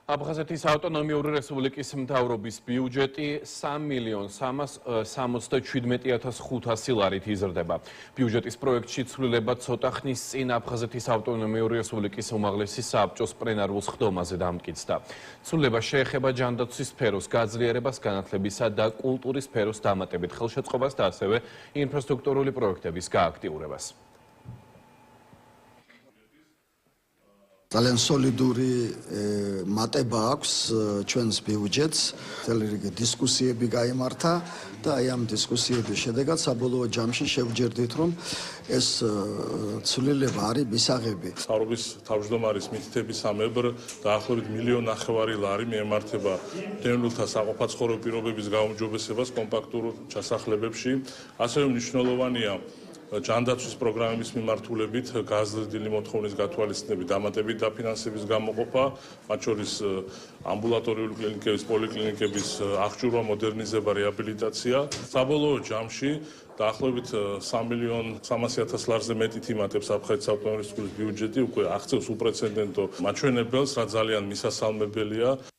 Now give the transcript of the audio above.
აფხაზეთის ავტონომიური რესპუბლიკის მთავრობის ბიუჯეტი 3.067.500 ლარით იზრდება. ბიუჯეტის პროექტში ცვლილება ცოტა ხნის წინ აფხაზეთის ავტონომიური რესპუბლიკის უმაღლესი საბჭოს პლენარულ სხდომაზე დამტკიცდა. ცვლილება შეეხება ჯანდაცვის სფეროს გაძლიერებას, განათლებისა და კულტურის სფეროს დამატებით ხელშეწყობას და ასევე ინფრასტრუქტურული პროექტების გააქტიურებას. ძალიან სოლიდური მატება აქვს ჩვენს ბიუჯეტს, მთელი რიგი დისკუსიები გაიმართა და აი ამ დისკუსიების შედეგად საბოლოო ჯამში შევჯერდით, რომ ეს ცვლილება არის მისაღები. მთავრობის თავმჯდომარის მითითებისამებრ დაახლოებით 1,5 მილიონი ლარი მიემართება მდევნულთა საყოფაცხოვრებო პირობების გაუმჯობესებას კომპაქტურ ჩასახლებებში. ასევე მნიშვნელოვანია ჯანდაცვის პროგრამების მიმართულებით გაზრდილი მოთხოვნის გათვალისწინებით დამატებით დაფინანსების გამოყოფა, მათ შორის ამბულატორიული კლინიკების, პოლიკლინიკების აღჭურვა, მოდერნიზება, რეაბილიტაცია. საბოლოო ჯამში დაახლოებით 3.3 ლარზე მეტით იმატებს აფხაზეთის ავტონომიური რესპუბლიკის ბიუჯეტი, უკვე აღწევს უპრეცედენტო მაჩვენებელს, რაც ძალიან მისასალმებელია.